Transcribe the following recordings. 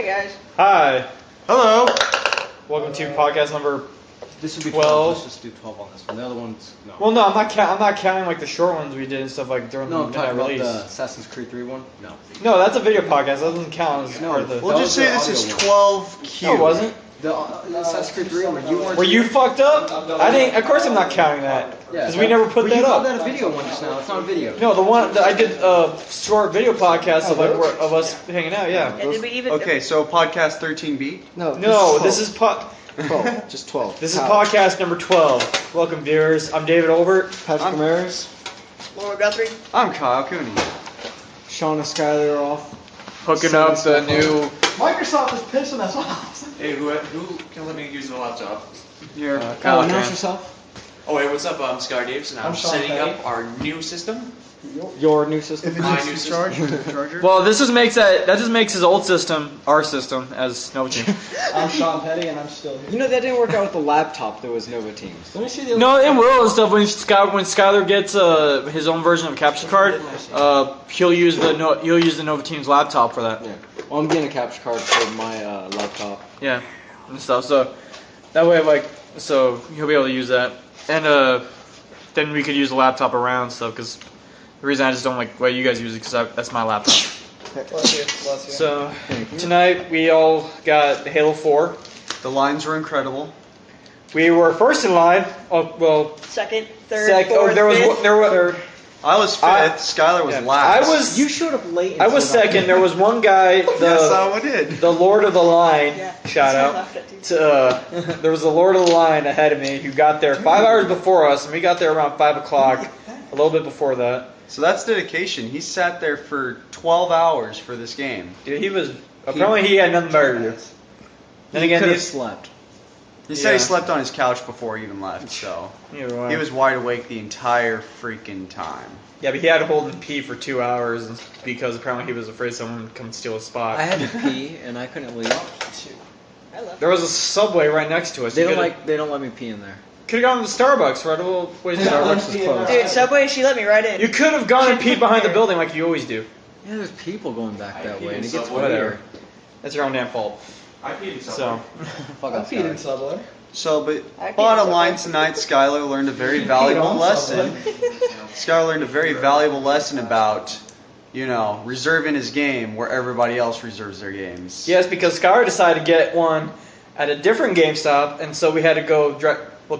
Hi guys. Hi. Hello. Welcome to podcast number. This would be 12. Let's just do 12 on this one. The other ones, no. Well, no, I'm not counting like the short ones we did and stuff like during No, the I'm talking midnight about release. the Assassin's Creed 3 one. No. No, that's a video podcast. That doesn't count as part of the. We'll just say this is 12Q. No, it wasn't. The Assassin's Creed 3 one. You weren't. Were you fucked up? I didn't. Of course, I'm not counting that because we never put but that you called up. that a video one just now. It's not a video. No, the one that I did a short video podcast of like of us hanging out. Yeah. And did we even? Okay, so podcast 13B. No, this is 12. Just 12. This is podcast number 12. Welcome, viewers. I'm David Olbert. Patrick Ramirez. Laurel Guthrie. I'm Kyle Cooney. Sean and Skylar are off. Hooking up the new. Microsoft is pissing us off. Hey, who can let me use the laptop? Here, Kyle, announce yourself. Oh, hey, what's up? I'm Skylar Davis, and I'm Sean setting Petty. up our new system. Your new system. My new system. Charger. Well, that just makes his old system our system as Nova Team. I'm Sean Petty and I'm still here. You know that didn't work out with the laptop. There was Nova Teams. Let me see the No, it will and stuff when Skylar gets his own version of capture card. He'll use the Nova Team's laptop for that. Yeah. Well, I'm getting a capture card for my laptop. Yeah, and stuff. So that way, so he'll be able to use that, and then we could use the laptop around stuff. Because the reason I just don't like the way you guys use it, because that's my laptop. Bless you. So tonight we all got Halo 4. The lines were incredible. We were first in line. Oh well, Second, third, second. fourth, There was fifth. third. I was fifth. Skylar was Yeah. last. You showed up late. I was second. There was one guy. Yes, I did. The Lord of the Line, Yeah. shout Someone out. laughed at you. There was the Lord of the Line ahead of me who got there 5 hours before us, and we got there around 5 o'clock, a little bit before that. So that's dedication. He sat there for 12 hours for this game. Dude, apparently he had nothing better to do. Then again, could have these- slept. He said Yeah. he slept on his couch before he even left, so Either way. he was wide awake the entire freaking time. Yeah, but he had to hold and pee for 2 hours because apparently he was afraid someone would come steal his spot. I had to pee and I couldn't leave. I love There was a Subway right next to us. They don't let me pee in there. Could have gone to Starbucks, right? A little ways to Starbucks Starbucks. is closed. Dude, Subway, she let me right in. You could have gone and peed behind the building like you always do. Yeah, there's people going back that way, and it gets Subway. Whatever. weird. That's your own damn fault. I peed in So, Subway. Fuck I'm off, feeding guys. Subway. So, but I bottom can't- line tonight, Skylar learned a very valuable on lesson. Subway. Skylar learned a very valuable lesson about, reserving his game where everybody else reserves their games. yes, because Skylar decided to get one at a different GameStop, and so we had to go.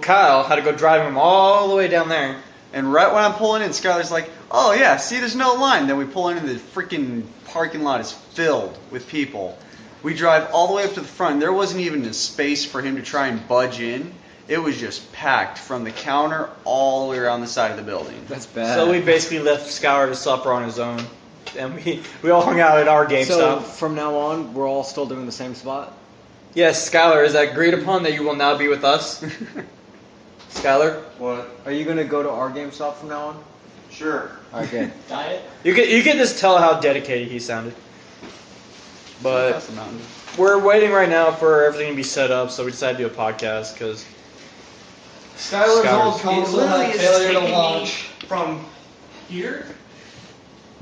Kyle had to go drive him all the way down there. And right when I'm pulling in, Skylar's like, "Oh yeah, see, there's no line." Then we pull in, and the freaking parking lot is filled with people. We drive all the way up to the front. There wasn't even a space for him to try and budge in. It was just packed from the counter all the way around the side of the building. That's bad. So we basically left Skylar to suffer on his own, and we all hung out at our So GameStop. from now on, we're all still doing the same spot? Yes, Skylar, is that agreed upon that you will now be with us? Skylar, What? Are you going to go to our GameStop from now on? Sure. Alright, good. Diet. you can just tell how dedicated he sounded. But Across the mountain. we're waiting right now for everything to be set up, so we decided to do a podcast because Skylar's old Skylar's- It console literally had is failure to taking me launch. from here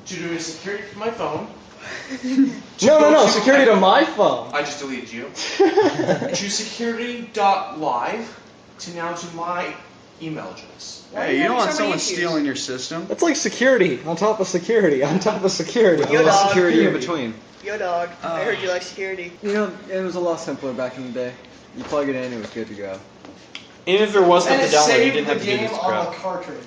to doing security for my phone. No, security to my phone. I just deleted you. To security.live to now to my email address. Why Hey, are you don't having want so many someone issues? stealing your system. That's like security on top of security on top of security. Yo, dog. Security in between. Yo, dog. I heard you like security. You know, it was a lot simpler back in the day. You plug it in, it was good to go. even if there was And stuff it to download, you saved didn't the have to do game this on the crap. cartridge.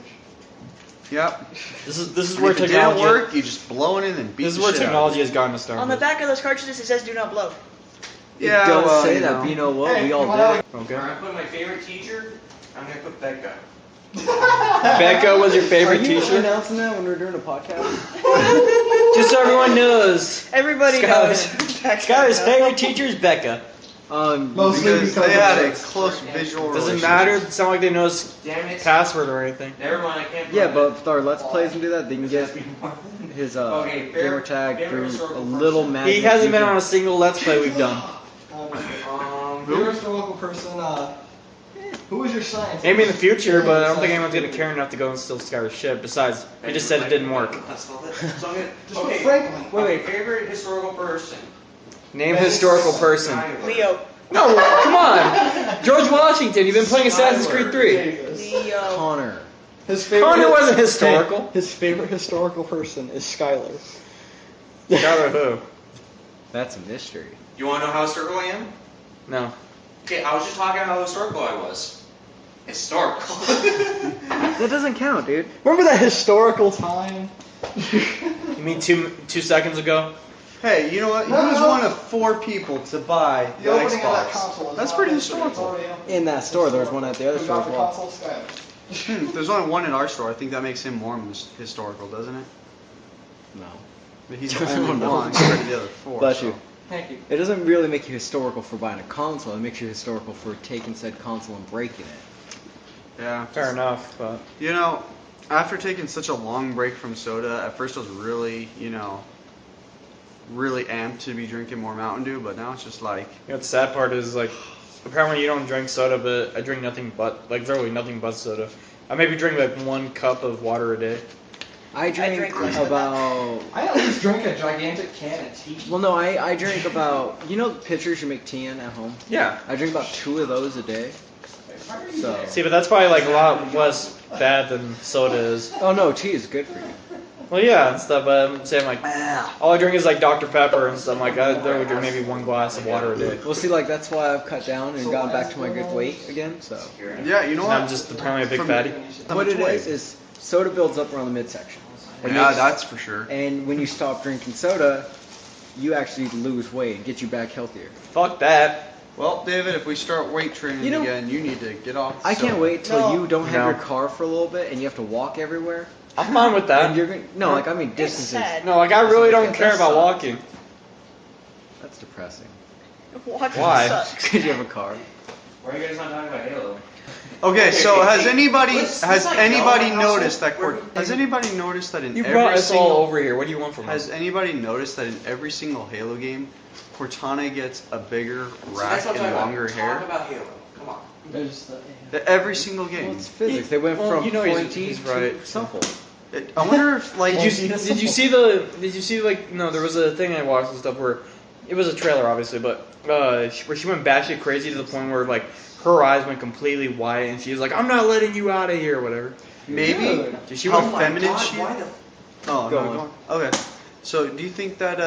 Yep. This is And where if it technology. didn't work, you just blow it in and beat This is the where shit out of technology it. has gotten us started. On the back of those cartridges, it says "Do not blow." Yeah, it does well, say you that, know. but you know what? Hey, We all you wanna- did. Okay. Where I put my favorite teacher, I'm going to put Becca. Becca was your favorite Are you teacher. announcing that when we're doing a podcast? Just so everyone knows, Everybody knows. Skylar's favorite teacher is Becca. Mostly Because because they of had a this. close visual Doesn't relationship. matter. It's not like they know his Damn it. password or anything. Never mind, I can't Yeah, put but it. with our Let's Plays and do that, they can get his Okay, gamer tag favorite through historical a little person. magnet. He hasn't you been can- on a single Let's Play we've done. You're a historical person. Who was your science? Maybe in the future, but I don't think anyone's gonna care enough to go and steal Skylar's ship. Besides, he just said it didn't work. That's all it. So I'm gonna, Just put okay, Franklin. wait, favorite historical person. Name a historical person. Leo. No, come on. George Washington. You've been playing Assassin's Creed 3. Leo. Connor. His favorite. Connor wasn't historical. His favorite historical person is Skylar. Skylar who? That's a mystery. You want to know how historical I am? No. Okay, I was just talking about how historical I was. Historical. That doesn't count, dude. Remember that historical time? You mean 2 seconds ago? Hey, you know what? He was one of 4 people to buy the opening of that Xbox. console was That's not pretty a mystery. It's historical. already In that store, there was one at the other We store got as the well. console Skylar. There's only one in our store. I think that makes him more historical, doesn't it? No. But he's the only No. one compared to the other 4. Bless so. you. Thank you. It doesn't really make you historical for buying a console. It makes you historical for taking said console and breaking it. Yeah. Fair enough, but You know, after taking such a long break from soda, at first I was really, really amped to be drinking more Mountain Dew, but now it's just like, you know, the sad part is like, apparently you don't drink soda, but I drink nothing but literally nothing but soda. I maybe drink like 1 cup of water a day. I drink drink less than about. I at least drink a gigantic can of tea. Well, no, I drink about. You know the pitchers you make tea in at home? Yeah. I drink about 2 of those a day. So. See, but that's probably like a lot less bad than soda is. Oh no, tea is good for you. Well, yeah, and stuff, but I'm saying like, all I drink is like Dr. Pepper and stuff. Like, I would drink maybe 1 glass of water a day. Well, see, like that's why I've cut down and gotten back to my good weight again. So. yeah, you know And what? I'm just apparently a big From- fatty. What it is soda builds up around the midsection. It Yeah, makes- that's for sure. And when you stop drinking soda, you actually lose weight and get you back healthier. Fuck that. Well, David, if we start weight training You know- again, you need to get off. I can't soda. wait till No. you don't have No. your car for a little bit and you have to walk everywhere. I'm fine with And that. you're gonna, no, like I mean It's distances. sad. No, like I really don't That care about sucks. walking. That's depressing. Watching Why? sucks. Because you have a car. Why are you guys not talking about Halo? Okay, so has anybody let's has not anybody go on house noticed that where- has anybody noticed that in You every brought us single all over here. What do you want from has us? anybody noticed that in every single Halo game, Cortana gets a bigger So rack that's what I'm and talking longer about. hair? Talk about Halo. Come on. There's the, Every single Well, game. it's physics. They went Well, from you know he's- pointy he's to right. supple. I wonder if like Did you see like no, there was a thing I watched and stuff where it was a trailer obviously, but where she went batshit crazy to the point where like her eyes went completely white and she was like, I'm not letting you out of here or whatever. maybe Did she how went- feminine she Why is? the Oh, Go no, on. go on. Okay. So, do you think that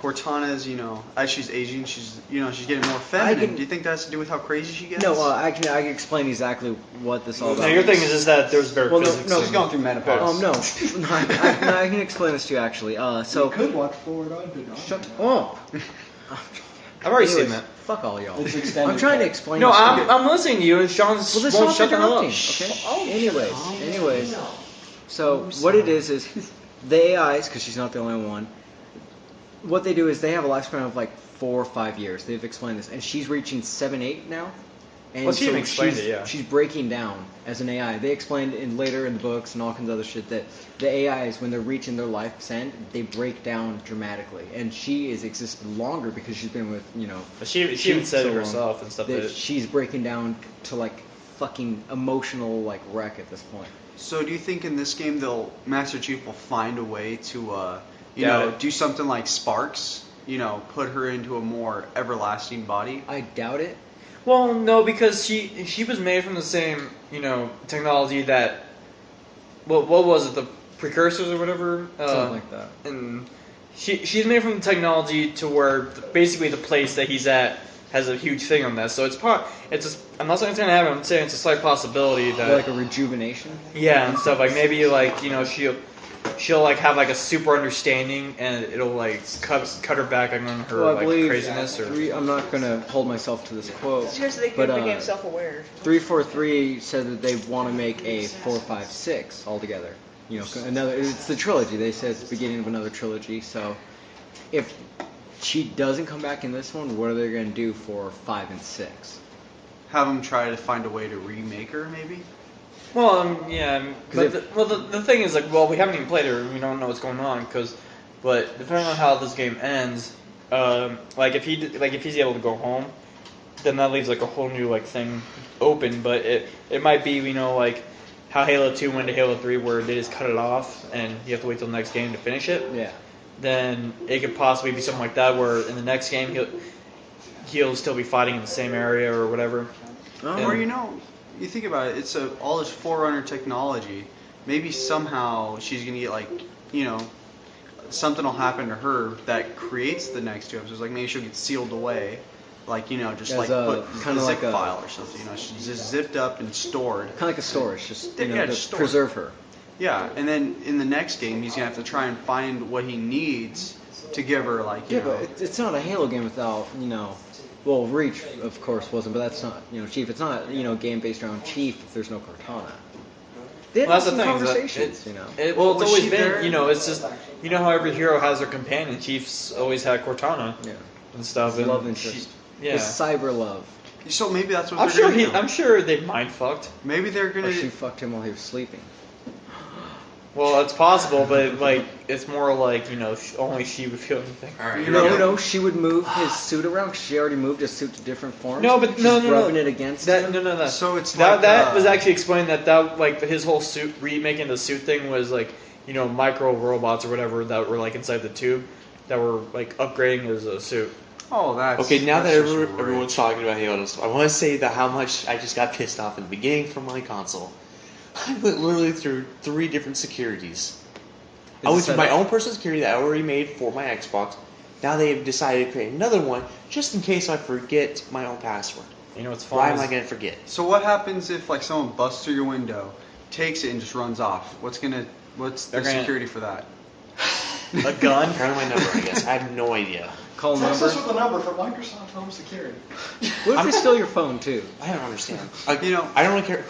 Cortana's, as she's aging, she's getting more feminine? can- Do you think that has to do with how crazy she gets? No, I can explain exactly what this all about. No, your thing is just that there's better Well, no, physics. no, she's going through menopause. No, I can explain this to you actually. So you could watch Forward on Did shut up. I've already seen Anyways, that. Fuck all y'all. It's extended I'm trying to cut. explain. No, this to you. I'm listening to you and Sean's Well, this won't one's shut the hell up. interrupting. Okay. Anyways. So what it is the AIs, because she's not the only one. What they do is they have a lifespan of like 4 or 5 years. They've explained this, and she's reaching 7, 8 now. And Well, she even explained it, yeah. She's breaking down as an AI. They explained later in the books and all kinds of other shit that the AIs, when they're reaching their life's end, they break down dramatically. And she is existed longer because she's been with But she even said so it long herself and stuff. that That she's breaking down to like fucking emotional like wreck at this point. So, do you think in this game Master Chief will find a way to, Doubt it. do something like Sparks? Put her into a more everlasting body? I doubt it. Well, no, because she was made from the same technology that what was it, the precursors or whatever, Something like that. and she's made from the technology to where basically the place that he's at has a huge thing on that. So I'm not saying it's gonna happen. I'm saying it's a slight possibility that Like a rejuvenation. yeah and stuff like maybe like she'll like have like a super understanding and it'll like cut her back on her Well, I like believe craziness or I'm not gonna hold myself to this quote. It's because they but, became self-aware. 343 said that they want to make a 456 altogether. It's the trilogy. They said it's the beginning of another trilogy. So if she doesn't come back in this one, what are they going to do for 5 and 6? Have them try to find a way to remake her, maybe? Well, yeah, but Because the thing is, like, well, we haven't even played her, and we don't know what's going on, but depending on how this game ends, like if he's able to go home, then that leaves like a whole new like thing open. But it might be like how Halo 2 went to Halo 3, where they just cut it off, and you have to wait till the next game to finish it. Yeah. then it could possibly be something like that where in the next game he'll still be fighting in the same area or whatever. Or you think about it, it's all this Forerunner technology. Maybe somehow she's gonna get something will happen to her that creates the next 2 episodes. Like maybe she'll get sealed away, just As like a- put kinda a like zip a- file or something. She's just zipped up and stored. Kind of like a storage, just Yeah, to just storage. preserve her. Yeah, and then in the next game he's gonna have to try and find what he needs to give her But it's not a Halo game without Well, Reach of course wasn't, but that's not Chief. It's not a game based around Chief if there's no Cortana. They had Well, that's some the thing. conversations, It's Was always she been, there? it's just, how every hero has their companion. Chief's always had Cortana Yeah. and stuff. His And love interest. yeah. His cyber love. So maybe that's what I'm they're sure gonna do. I'm sure they mind fucked. Maybe they're Or gonna. she fucked him while he was sleeping. Well, it's possible, but it's more like only she would feel anything. All right. No, she would move his suit around because she already moved his suit to different forms. No, but She's no, rubbing it against that. him. No. So it's That was actually explained that his whole suit remaking the suit thing was micro robots or whatever that were inside the tube that were upgrading his suit. Oh, that's Okay, now that that's just everyone's talking about Halo, I want to say how much I just got pissed off in the beginning from my console. I went literally through 3 different securities. I went through my own personal security that I already made for my Xbox. Now they've decided to create another one just in case I forget my own password. What's fun? Why am I going to forget? So what happens if someone busts through your window, takes it, and just runs off? What's the security for that? A gun? Apparently my number, I guess. I have no idea. Call Text number. us with a number for Microsoft Home Security. What if they steal your phone too? I don't understand. You know- I don't really care.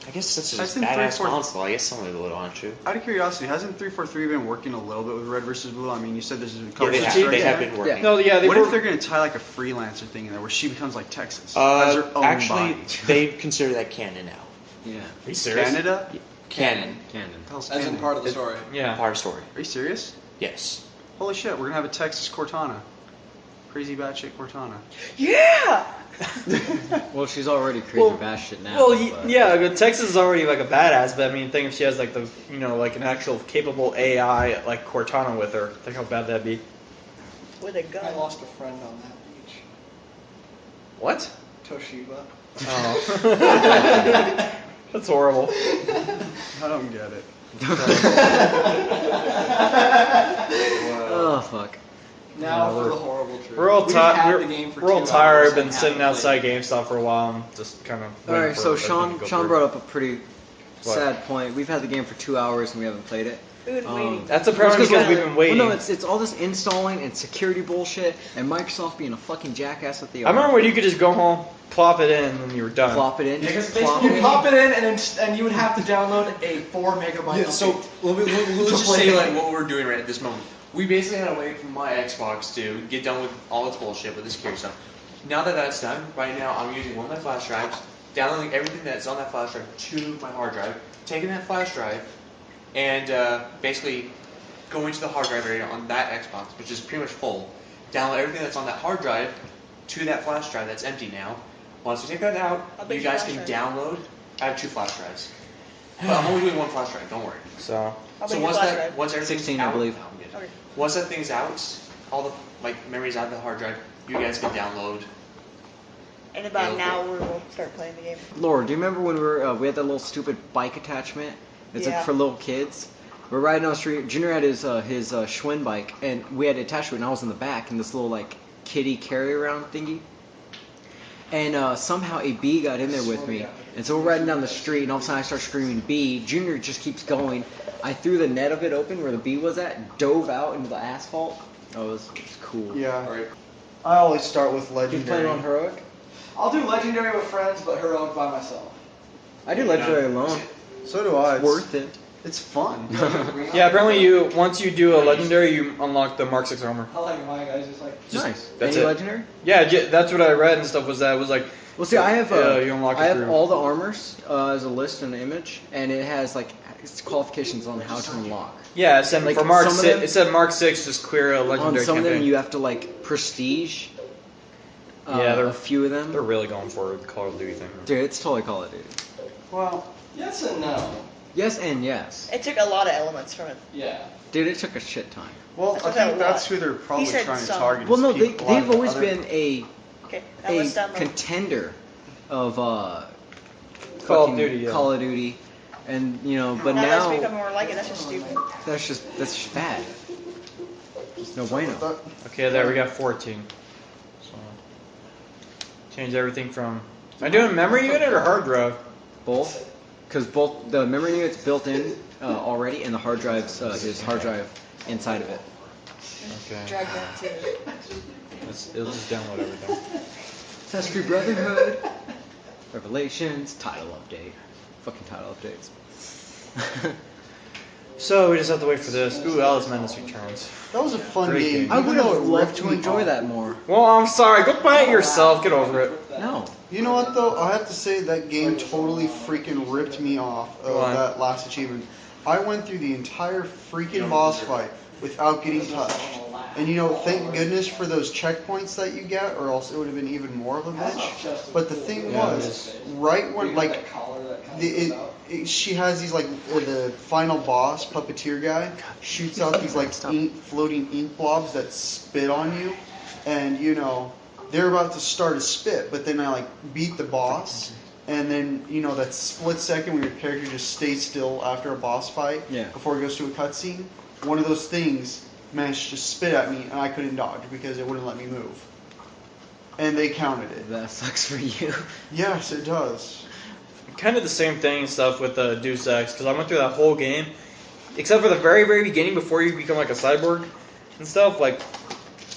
I guess that's just Hasn't badass 343 console. I guess someone would on to. Out of curiosity, hasn't 343 been working a little bit with Red vs. Blue? I mean, you said there's a Yeah, couple they of have, strikes they have there. been working. No, yeah, they What were. if they're going to tie a freelancer thing in there where she becomes like Texas? has her own Actually, body? they consider that canon now. Yeah. Are you serious? Canada? Canon. Canon. Hell's As in Canada? part of the story. Yeah. Part of story. Are you serious? Yes. Holy shit, we're going to have a Texas Cortana. Crazy batshit Cortana. Yeah. Well, she's already crazy batshit now. but- yeah, but Texas is already a badass. But I mean, think if she has the an actual capable AI Cortana with her, think how bad that'd be. With a I gun. lost a friend on that beach. What? Toshiba. Oh. That's horrible. I don't get it. Oh fuck. Now Yeah, for we're- the horrible truth. We're all We've had the tired. game for We're all 2 tired. hours Been and sitting haven't outside played. GameStop for a while. And just kind of. All waiting right, for so everything to go Sean through. brought up a pretty What? sad point. We've had the game for 2 hours and we haven't played it. We've been waiting. That's apparently Well, because we've been waiting. Well, no, it's all this installing and security bullshit and Microsoft being a fucking jackass that they are. I remember when you could just go home, plop it in, and then you were done. Plop it in. Yeah, because plop you it in. pop it in and you would have to download a 4 megabyte. Yeah, so update. let's just play say the game. what we're doing right at this moment. We basically had to wait for my Xbox to get done with all its bullshit with the security stuff. Now that that's done, right now I'm using one of my flash drives, downloading everything that's on that flash drive to my hard drive, taking that flash drive, and basically going to the hard drive area on that Xbox, which is pretty much full. Download everything that's on that hard drive to that flash drive that's empty now. Once we take that out, How big you is guys the can flash download. I have 2 flash drives. But I'm only doing 1 flash drive, don't worry. So. How big So is once flash that drive? once everything's 16, I out, believe. I'm good. Okay. Once that thing's out, all the memories out of the hard drive, you guys can download. In about an Yeah, hour, we'll start playing the game. Laura, do you remember when we had that little stupid bike attachment? It's Yeah. for little kids. We're riding on the street. Junior had his Schwinn bike, and we had it attached to it, and I was in the back in this little kiddie carry-around thingy. And somehow a bee got in there with me. And so we're riding down the street, and all of a sudden I start screaming, "Bee!" Junior just keeps going. I threw the net of it open where the bee was at, dove out into the asphalt. Oh, it was cool. Yeah. Alright. I always start with You legendary. playing on heroic? I'll do legendary with friends, but heroic by myself. I do legendary alone. So do I. It's worth it. It's fun. Yeah, apparently once you do a legendary, you unlock the Mark 6 armor. I like my guys just like. Nice. that's Any it. legendary? Yeah, that's what I read and stuff. Was that it was like. Well, see, I have you unlock it I have through. all the armors as a list and an image, and it has its qualifications on how to unlock. Yeah, it said Like, for Mark some of 6. them- It said Mark 6 just clear a On legendary some of campaign. them, you have to prestige. Yeah, a few of them. They're really going for the Call of Duty thing. Dude, it's totally Call of Duty. Well, Yes and no. Yes and yes. It took a lot of elements from it. Yeah. Dude, it took a shit time. Well, That's I what that think that's was. who they're probably He said trying to some. target. Well, is no, people- a lot they've of always other- been a Okay, now let's download. contender of Call of fucking Duty, yeah. Call of Duty, and but now that's now becoming more like it. That's just stupid. that's just bad. It's no bueno. Okay, there we got 14. So change everything from. Am I doing memory unit or hard drive? Both, because both the memory unit's built in already, and the hard drive's his hard drive inside of it. Okay. Drag that too. It'll just download everything. Assassin's Creed Brotherhood, Revelations, title update, fucking title updates. So we just have to wait for this. Ooh, Alice Madness returns. That was a fun Great game. game. I even would though have it loved ripped to me enjoy off. that more. Well, I'm sorry. Go play it yourself. Get over it. No. You know what though? I have to say that game totally freaking ripped me off of Why? that last achievement. I went through the entire freaking boss fight without getting touched. And thank goodness for those checkpoints that you get, or else it would have been even more of a bitch. But the thing Yeah, it was, right when she has these the final boss puppeteer guy shoots out these floating ink blobs that spit on you, and they're about to start a spit, but then I beat the boss, and then that split second where your character just stays still after a boss fight before it goes to a cutscene. One of those things managed to spit at me, and I couldn't dodge because it wouldn't let me move. And they counted it. That sucks for you. Yes, it does. Kind of the same thing and stuff with Deus Ex, because I went through that whole game, except for the very, very beginning before you become like a cyborg and stuff.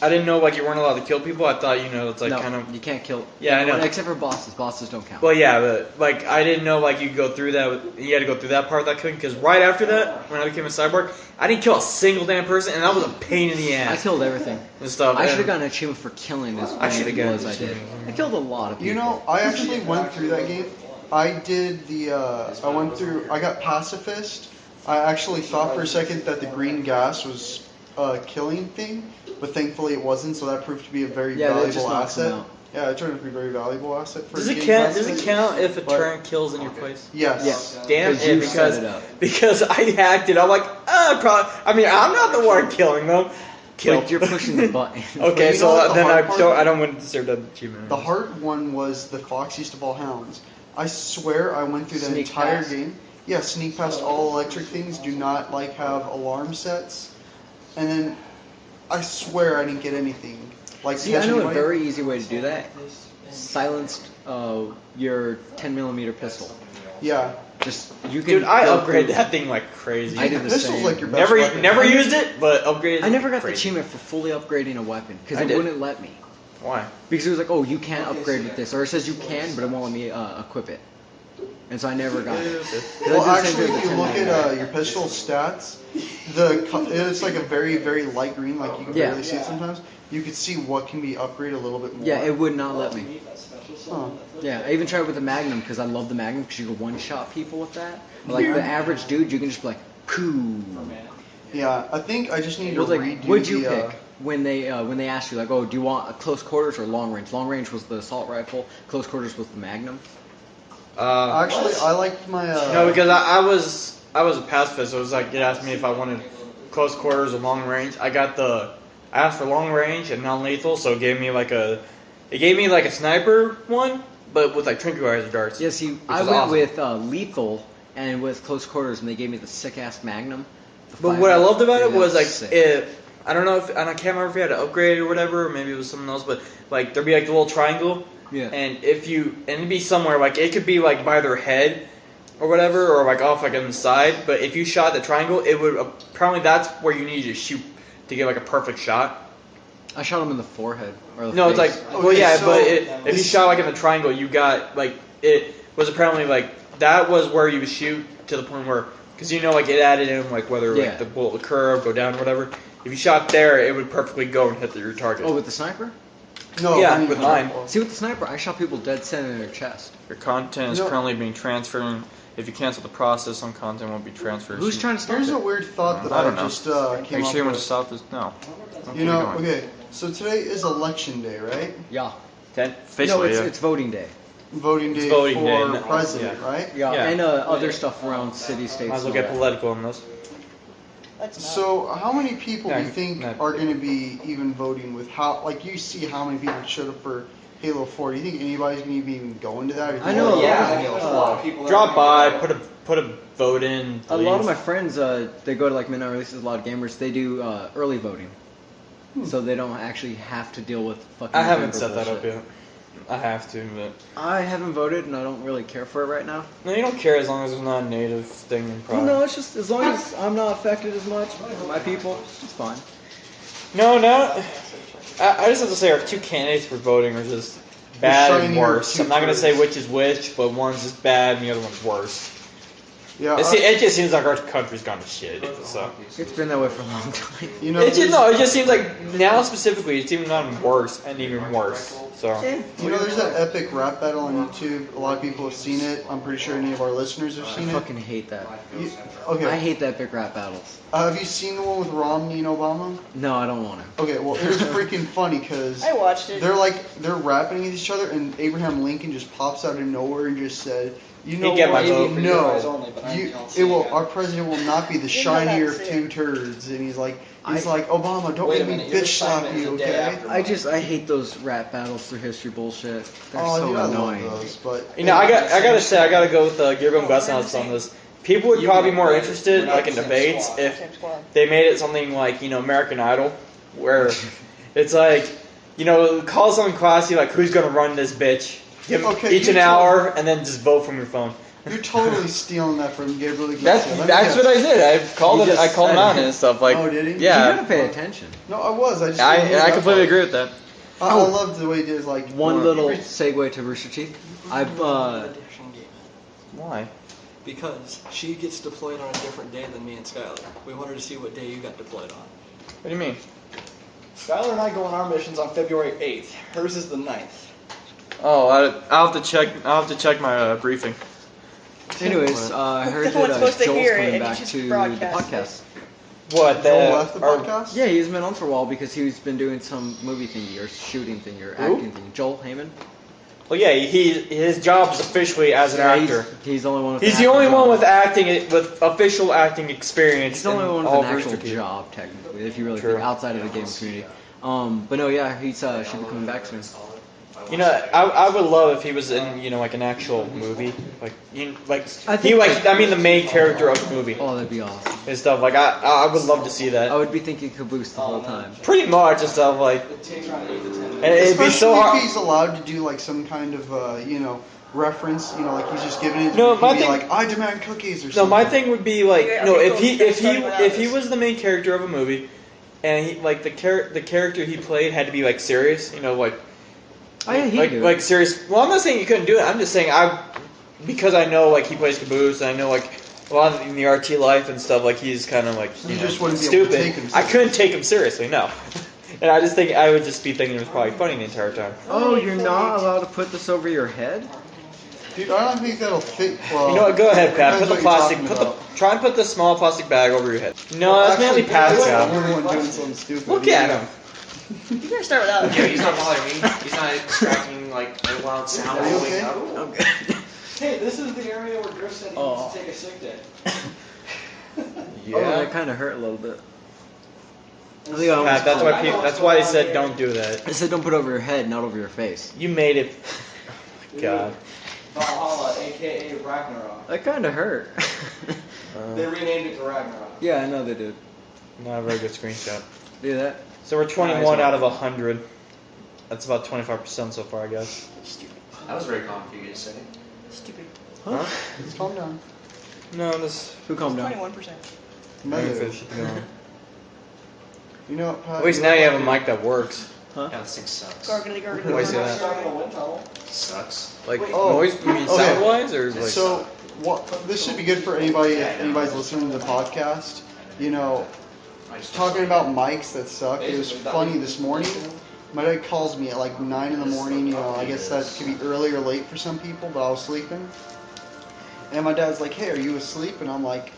I didn't know you weren't allowed to kill people. I thought it's no, kind of. you can't kill. Yeah, I know. Except for bosses. Bosses don't count. Well, yeah, but I didn't know you could go through that. You had to go through that part that couldn't, because right after that, when I became a cyborg, I didn't kill a single damn person, and that was a pain in the ass. I killed everything. And stuff. I should have gotten an achievement for killing as I should have many gotten as I did. an I killed a lot of people. I actually went through that game. I did I got pacifist. I actually thought for a second that the green gas was a killing thing, but thankfully it wasn't, so that proved to be a very that just valuable knocks them asset. out. Yeah, it turned out to be a very valuable asset for Does the it game count? Does it pacifist. count if a But- turn kills in your place? Yes. Yes. Damn Because it! you set it up. Because I hacked it. I'm like, I'm not the one killing them. Kill. You're pushing the button. Okay, But you know what so the then hard part- I don't want to deserve that achievement. The hard one was the Fox East of All Hounds. I swear I went through that Sneak entire past. game. Yeah, sneak past all electric things. Do not have alarm sets. And then I swear I didn't get anything. See, I know a very easy way to do that. Silenced your 10mm pistol. Yeah. Just you can. Dude, I go upgraded through- that thing like crazy. I did the Pistol's same. like your best weapon. Never used it, but upgraded. I never got the crazy. achievement for fully upgrading a weapon because I it did. wouldn't let me. Why? Because it was like, oh, you can't upgrade with this, or it says you can, but it won't let me equip it. And so I never got it. 'Cause I Well, did the same actually, thing if with you the look 10mm. at your pistol stats, it's like a very, very light green, like you can Yeah. barely see it sometimes. You could see what can be upgraded a little bit more. Yeah, it would not let me. Huh. Yeah, I even tried with the Magnum because I love the Magnum because you can one-shot people with that. But like the average dude, you can just be like, poo. Yeah, I think I just need to Well, like, redo what'd you the. pick when they asked you like, oh, do you want a close quarters or long range? Long range was the assault rifle. Close quarters was the Magnum. Actually, I liked my. No, because I was a pacifist, so it was like it asked me if I wanted close quarters or long range. I asked for long range and non-lethal, so it gave me like a sniper one, but with like tranquilizer darts. Yeah, see, which I is went awesome. with lethal and with close quarters, and they gave me the sick-ass Magnum. The But 5 what I loved about it Yeah, was like sick. I don't know if, and I can't remember if you had to upgrade or whatever, or maybe it was something else, but like there'd be like the little triangle, Yeah. and it'd be somewhere like it could be like by their head or whatever, or like off like on the side. But if you shot the triangle, it would apparently that's where you needed to shoot to get like a perfect shot. I shot him in the forehead. Or the No, it's face. like well Okay, yeah, so but if you shot like in the triangle, you got like it was apparently like that was where you would shoot to the point where because like it added in like whether Yeah. like the bullet would curve, go down, whatever. If you shot there, it would perfectly go and hit your target. Oh, with the sniper? No, Yeah, I mean, with mine. See, with the sniper, I shot people dead center in their chest. Your content is No. currently being transferred. If you cancel the process, some content won't be transferred. Who's trying to stop Here's it? a weird thought that I don't I know. just came Make up sure you want to with. stop this. No. You know, okay. So today is election day, right? Yeah. Officially, No, yeah. it's voting day. Voting day voting for day, no- president, yeah. right? Yeah. Yeah. And other stuff around city, states. Might as well and all get that. political on this. That's not. So, how many people do you No, think not- are going to be even voting with how? Like, you see how many people showed up for Halo 4. Do you think anybody's going to be even going to that? Or do you I think know a they're- lot Yeah, of there's a lot of people. that Drop are by, gonna go. put a vote in. A lot of leave. my friends, they go to like midnight releases. A lot of gamers, they do early voting, so they don't actually have to deal with fucking. I haven't November set that up bullshit. yet. I have to, but I haven't voted, and I don't really care for it right now. no, you don't care as long as it's not a native thing. Well, Probably. no, it's just as long as I'm not affected as much. My people, it's fine. No. I just have to say our two candidates for voting are just bad and shinier worse. two I'm not gonna say turds. which is which, but one's just bad and the other one's worse. Yeah, It just seems like our country's gone to shit. So. It's been that way for a long time. you know, It just, there's- no, it just seems like now specifically it's even gotten worse and even worse. So You know, there's that epic rap battle on YouTube. A lot of people have seen it. I'm pretty sure any of our listeners have I seen it. fucking hate that. You- I okay. hate that big rap battles. Have you seen the one with Romney and Obama? No, I don't want to. Okay, well, it was freaking funny because I watched it. they're rapping against each other, and Abraham Lincoln just pops out of nowhere and just said, "You know get my what? vote. No, our president will not be the You know that shinier of saying. two turds." And he's like, I- Obama, don't Wait a make me minute, your bitch slap assignment is you, the day okay? after. I hate those rap battles through history bullshit. They're Oh, so dude, I annoying. love those, but you know, I gotta go with Gabriel Gushouse on this. People would probably be more interested, like in debates, if Same squad. they made it something like American Idol, where it's like call someone classy, like who's gonna run this bitch, give Okay, each you an told- hour, and then just vote from your phone. You're totally stealing that from Gabriel That's Iglesias. that's what I did. I called You it. I just called him said out it. and stuff like. Oh, did he? You Yeah. gotta pay attention. No, I was. I just I didn't know that completely part. agree with that. I loved the way he did like One more- little segue to Rooster Teeth. Why? Because she gets deployed on a different day than me and Skylar. We wanted to see what day you got deployed on. What do you mean? Skylar and I go on our missions on February 8th. Hers is the 9th. Oh, I'll have to check. I'll have to check my briefing. Anyways, I heard No one's that supposed to Joel's hear it, coming and back you to should the broadcast it. podcast. What? Joel left the or- podcast? Yeah, he's been on for a while because he's been doing some movie thingy or shooting thingy or Who? acting thingy. Joel Heyman. Well, yeah, his job is officially as an Yeah, actor. He's the only one with He's an the only acting one job. with acting with official acting experience. He's the only in one all with an actual Rooster Teeth. job, technically, if you really True. think outside of the gaming community. But no, yeah, he's should be coming back soon. You know, I would love if he was in like an actual movie, like I think- the main character of the movie Oh, that'd be awesome. and stuff. Like I would love to see I that. would be thinking Caboose the whole time. Pretty much and stuff like, It takes around 8 to 10 minutes. and it'd be so Especially hard. if he's allowed to do like some kind of reference, like he's just giving it. No, he'd my be thing- like, I demand cookies or No, something. my thing would be like, Okay, no, okay, if cool. he Start starting without if he this. was the main character of a movie, and he like the character he played had to be like serious, like Oh yeah, he'd do it. like serious. Well, I'm not saying you couldn't do it. I'm just saying because I know like he plays Caboose, and I know like a lot of in the RT life and stuff. Like he's kind of like You know, just wouldn't be able to stupid. take him I seriously. couldn't take him seriously, no. And I just think I would just be thinking it was probably funny the entire time. Oh, you're not allowed to put this over your head? Dude, I don't think that'll fit. Well, You know what? Go ahead, Pat. Put depends the what you're plastic. talking about. Try and put the small plastic bag over your head. No, that's mainly Actually, Pat's I'm job. the one doing something stupid. Look at him. You better start without Yeah, he's not bothering me. He's not extracting like a loud sound. Are you all the way okay? up. Hey, this is the area where Griff said he wants to take a sick day. Oh, that kind of hurt a little bit. I think I Pat, almost that's called- why that's why they said don't do that. I said don't put it over your head, not over your face. You made it. God. Valhalla, aka Ragnarok. That kind of hurt. They renamed it to Ragnarok. Yeah, I know they did. Not a very good screenshot. Do that? So we're 21 out of 100. That's about 25% so far, I guess. That was very calm for you to say. Stupid. Huh? Just calm down. No, this. Who calmed down? 21%. Negative. You know what, Pat? At least now you have a mic that works. Yeah, this thing sucks. Gargly, gargly. Why is that? Stuck in a wind tunnel. Sucks. Like Oh. noise? You mean Okay. sound wise or like? So, this should be good for anybody if anybody's listening to the podcast. Talking about mics that suck. It was funny this morning. My dad calls me at like 9 in the morning. I guess that could be early or late for some people, but I was sleeping. And my dad's like, "Hey, are you asleep?" And I'm like,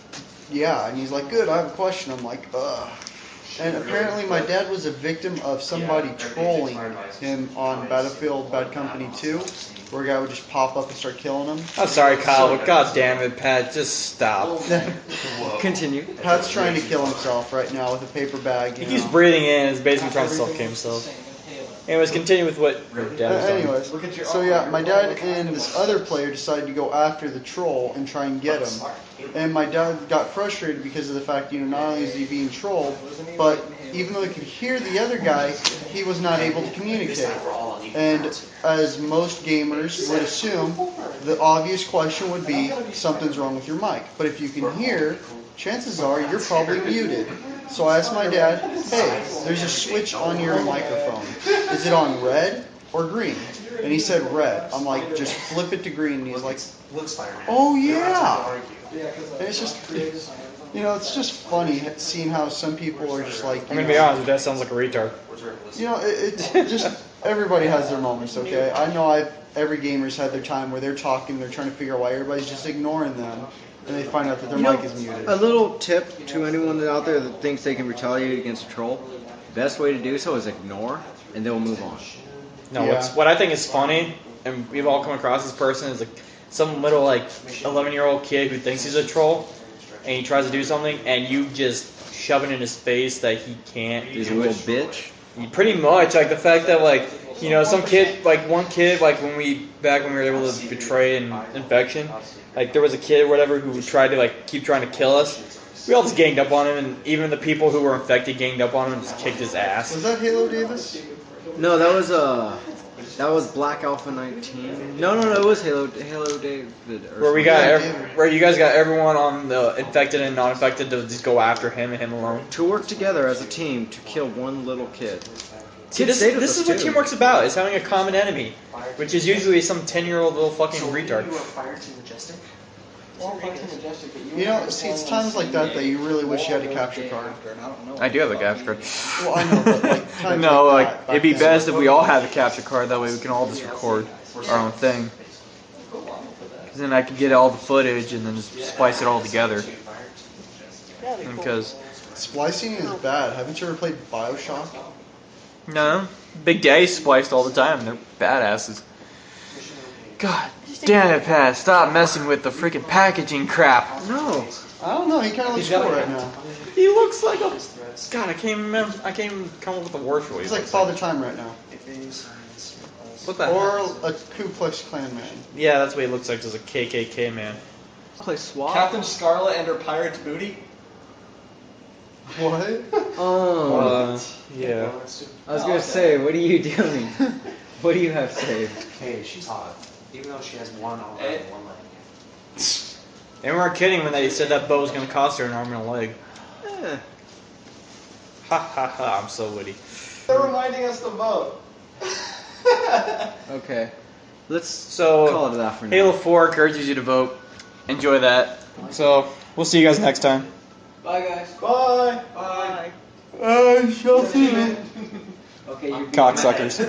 "Yeah." And he's like, "Good. I have a question." I'm like, "Ugh." And apparently my dad was a victim of somebody trolling him on Battlefield Bad Company 2, where a guy would just pop up and start killing him. I'm sorry, Kyle, but god damn it, Pat, just stop. Continue. Pat's trying to kill himself right now with a paper bag. He keeps breathing in and is basically trying to suffocate himself. Anyways, continue with what your dad was doing. Anyways, so yeah, my dad and this other player decided to go after the troll and try and get him. And my dad got frustrated because of the fact, not only is he being trolled, but even though he could hear the other guy, he was not able to communicate. And as most gamers would assume, the obvious question would be, something's wrong with your mic. But if you can hear, chances are you're probably muted. So I asked my dad, hey, there's a switch on your microphone. Is it on red or green? And he said red. I'm like, just flip it to green. And he's like, oh yeah. And it's just, it's just funny seeing how some people are just like, I'm gonna be honest, your dad sounds like a retard. It's just, everybody has their moments, okay? I know every gamer's had their time where they're talking, they're trying to figure out why everybody's just ignoring them. And they find out that their mic is muted. A little tip to anyone out there that thinks they can retaliate against a troll: best way to do so is ignore, and they'll move on. No, what I think is funny, and we've all come across this person, is like some little 11-year-old kid who thinks he's a troll, and he tries to do something, and you just shove it in his face that he can't. He's a little bitch. Pretty much, like the fact that some kid, one kid, when we were able to betray an infection, there was a kid or whatever who tried to keep trying to kill us. We all just ganged up on him, and even the people who were infected ganged up on him and just kicked his ass. Was that Halo Davis? No, that was Black Alpha 19. No, it was Halo David. Where where you guys got everyone on the infected and non-infected to just go after him and him alone. To work together as a team to kill one little kid. See, this is what teamwork's about, is having a common enemy, which is usually some 10-year-old little fucking retard. See, it's times like that you really wish you had a capture card. I do have a capture card. Well, I know, but times no, that, it'd be best if we all had a capture card, that way we can all just record our own thing. Because then I could get all the footage and then just splice it all together. Because splicing is bad. Haven't you ever played BioShock? No, Big Daddy spliced all the time. They're badasses. God damn it, Pat! Stop messing with the freaking packaging crap. No, I don't know. He kind of looks cool right now. He looks like a. God, I can't remember. I can't even come up with the word for it. He's like Father Time right now. What the? Or a Ku Klux Klan man. Yeah, that's what he looks like. As a KKK man. Play SWAT. Captain Scarlet and her pirate's booty. What? Oh. Yeah. I was gonna say, what are you doing? What do you have saved? Hey, she's hot. Even though she has one arm and one leg. They weren't kidding when they said that bow was going to cost her an arm and a leg. Eh. Ha ha ha, I'm so witty. They're reminding us to vote. Okay. Let's call it that for now. Halo 4 encourages you to vote. Enjoy that. So, we'll see you guys next time. Bye, guys. Bye. I shall see you. Okay, you Cocksuckers.